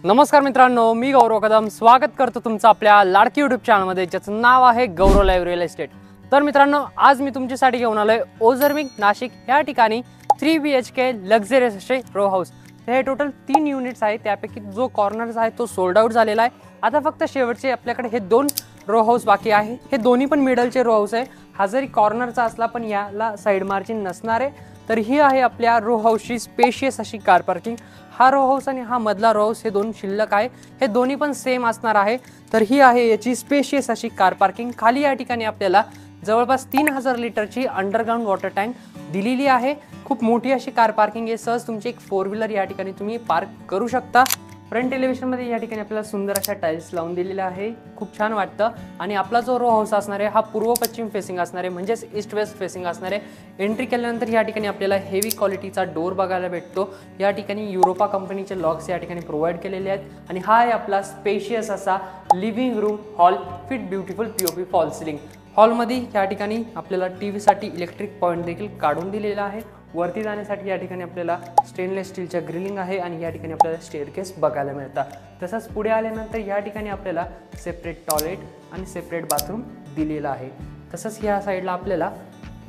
नमस्कार मित्रांनो, मी गौरव कदम स्वागत करतो तुमचं आपल्या लाडकी यूट्यूब चॅनलमध्ये, ज्याचं नाव आहे गौरव लाईव्ह रिअल एस्टेट। तर मित्रांनो, आज मी तुमच्यासाठी घेऊन आलोय ओझरविंग नाशिक या ठिकाणी 3 BHK लक्झरियस असे रो हाऊस। हे टोटल 3 युनिट्स आहेत, त्यापैकी जो कॉर्नर्स आहे तो सोल्ड आउट झालेला आहे। आता फक्त शेवटचे आपल्याकडे हे 2 रो हाऊस बाकी आहे। हे दोन्ही पण मिडलचे रो हाऊस आहे। हा जरी कॉर्नरचा असला पण याला साइड मार्जिन नसणार आहे। तर ही आहे आपल्या रो हाऊसची स्पेशियस अशी कार पार्किंग। हा रो हाऊस आणि हा मधला रो हाऊस हे दोन शिल्लक आहे, हे दोन्ही पण सेम असणार आहे। तर ही आहे याची स्पेशियस अशी कार पार्किंग। खाली या ठिकाणी आपल्याला जवळपास 3000 लिटरची अंडरग्राउंड वॉटर टँक दिलेली आहे। खूप मोठी अशी कार पार्किंग आहे। सहज तुमची एक 4 व्हीलर या ठिकाणी तुम्ही पार्क करू शकता। फ्रंट एलिव्हेशन मध्ये या ठिकाणी आपल्याला सुंदर अशा टाइल्स लावून दिलेल्या आहे, खूप छान वाटतं। आणि आपला जो रो हाऊस असणार आहे हा पूर्व पश्चिम फेसिंग असणार आहे, म्हणजेच ईस्ट वेस्ट फेसिंग असणार आहे। एंट्री केल्यानंतर या ठिकाणी आपल्याला हेवी क्वालिटीचा डोर बघायला भेटतो। या ठिकाणी युरोपा कंपनीचे लॉक्स या ठिकाणी प्रोव्हाइड केलेले आहेत। आणि हा आहे आपला स्पेशियस असा living room hall with beautiful POP fall ceiling. हॉलमध्ये या ठिकाणी आपल्याला टीव्ही साठी इलेक्ट्रिक पॉइंट देखील काढून दिलेला आहे। वरती जाण्यासाठी या ठिकाणी आपल्याला स्टेनलेस स्टीलच्या ग्रिलिंग आहे आणि या ठिकाणी आपल्याला स्टेअरकेस बघायला मिळतात। तसंच पुढे आल्यानंतर या ठिकाणी आपल्याला सेपरेट टॉयलेट आणि सेपरेट बाथरूम दिलेला आहे। तसंच या साईडला आपल्याला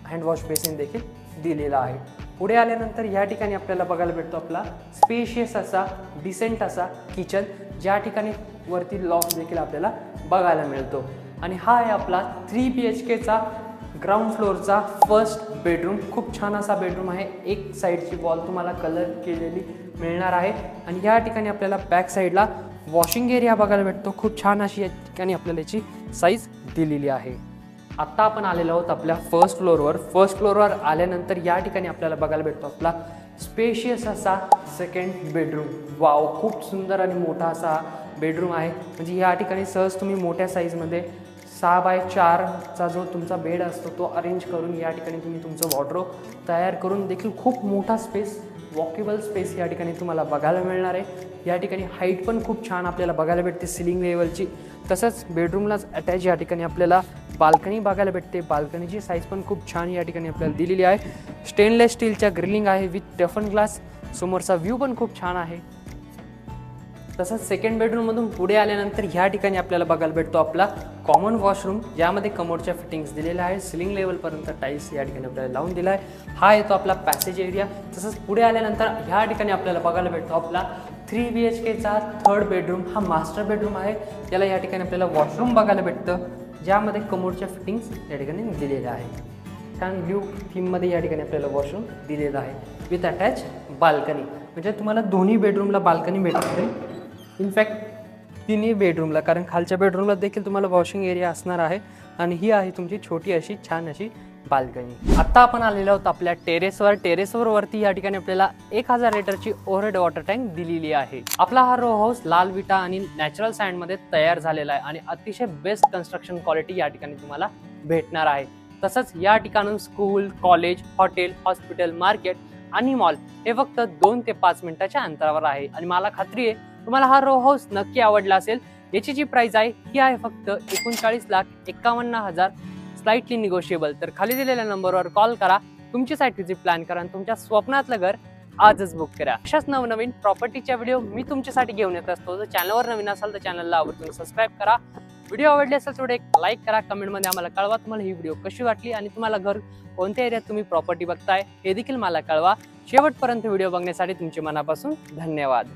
हँड वॉश बेसिन देखील दिलेला आहे। पुढे आल्यानंतर या ठिकाणी आपल्याला बघायला भेटतो आपला स्पेशियस असा डिसेंट असा किचन, ज्या ठिकाणी वरती लॉफ्ट देखील आपल्याला बघायला मिळतो। आणि हा आहे आपला 3 BHKचा ग्राउंड फ्लोअरचा फर्स्ट बेडरूम। खूप छान असा बेडरूम आहे। एक साईडची वॉल तुम्हाला कलर केलेली मिळणार आहे। आणि या ठिकाणी आपल्याला बॅक साईडला वॉशिंग एरिया बघायला भेटतो। खूप छान अशी या ठिकाणी आपल्याला याची साईज दिलेली आहे। आता आपण आलेलो आहोत आपल्या फर्स्ट फ्लोअरवर। फर्स्ट फ्लोअरवर आल्यानंतर या ठिकाणी आपल्याला बघायला भेटतो आपला स्पेशियस असा सेकंड बेडरूम। वाव, खूप सुंदर आणि मोठा असा बेडरूम आहे। म्हणजे या ठिकाणी सहज तुम्ही मोठ्या साईजमध्ये 6x4चा जो तुमचा बेड असतो तो अरेंज करून या ठिकाणी तुम्ही तुमचं वॉर्डरोब तयार करून देखील खूप मोठा स्पेस, वॉकेबल स्पेस या ठिकाणी तुम्हाला बघायला मिळणार आहे। या ठिकाणी हाईट पण खूप छान आपल्याला बघायला भेटते सिलिंग लेवलची। तसंच बेडरूमलाच अटॅच या ठिकाणी आपल्याला बाल्कनी बघायला भेटते। बाल्कनीची साईज पण खूप छान या ठिकाणी आपल्याला दिलेली आहे। स्टेनलेस स्टीलच्या ग्रिलिंग आहे विथ टफन ग्लास। समोरचा व्ह्यू पण खूप छान आहे। तसंच सेकंड बेडरूममधून पुढे आल्यानंतर ह्या ठिकाणी आपल्याला बघायला भेटतो आपला कॉमन वॉशरूम, ज्यामध्ये कमोडच्या फिटिंग्स दिलेल्या आहे। सिलिंग लेवलपर्यंत टाईल्स या ठिकाणी आपल्याला लावून दिला आहे। हा येतो आपला पॅसेज एरिया। तसंच पुढे आल्यानंतर ह्या ठिकाणी आपल्याला बघायला भेटतो आपला 3 BHKचा थर्ड बेडरूम। हा मास्टर बेडरूम आहे। याला या ठिकाणी आपल्याला वॉशरूम बघायला भेटतं, ज्यामध्ये कमोडच्या फिटिंग्स या ठिकाणी दिलेल्या आहे। छान ब्ल्यू थीममध्ये या ठिकाणी आपल्याला वॉशरूम दिलेला आहे विथ अटॅच बाल्कनी। म्हणजे तुम्हाला दोन्ही बेडरूमला बाल्कनी भेटते, इनफॅक्ट तिन्ही बेडरूमला, कारण खालच्या बेडरूमला देखील तुम्हाला वॉशिंग एरिया असणार आहे। आणि ही आहे तुमची छोटी अशी छान अशी बाल्कनी। आता आपण आलेलो आहोत आपल्या टेरेसवर। टेरेसवर वरती या ठिकाणी आपल्याला 1000 लिटरची ओव्हरहेड वॉटर टँक दिलेली आहे। आपला हा रो हाऊस लाल विटा आणि नॅचरल सँडमध्ये तयार झालेला आहे आणि अतिशय बेस्ट कन्स्ट्रक्शन क्वालिटी या ठिकाणी तुम्हाला भेटणार आहे। तसंच या ठिकाणून school, college, hotel, hospital, market आणि मॉल हे फक्त 2 ते 5 मिनिटाच्या अंतरावर आहे। आणि मला खात्री आहे तुम्हाला हा रो हाऊस नक्की आवडला असेल। याची जी प्राइस आहे ही आहे फक्त 39,51,000, स्लाइटली निगोशिएबल। तर खाली दिलेल्या नंबरवर कॉल करा, तुमची साईट व्हिजिट प्लॅन करा आणि तुमच्या स्वप्नातलं घर आजच बुक करा। अशाच नवनवीन प्रॉपर्टीच्या व्हिडिओ मी तुमच्यासाठी घेऊन येत असतो। जर चॅनलवर नवीन असाल तर चॅनलला आवर्जून सबस्क्राईब करा। व्हिडिओ आवडले असेल तर एक लाईक करा। कमेंटमध्ये आम्हाला कळवा तुम्हाला ही व्हिडिओ कशी वाटली आणि तुम्हाला घर कोणत्या एरियात तुम्ही प्रॉपर्टी बघताय हे देखील मला कळवा। शेवटपर्यंत व्हिडिओ बघण्यासाठी तुमचे मनापासून धन्यवाद।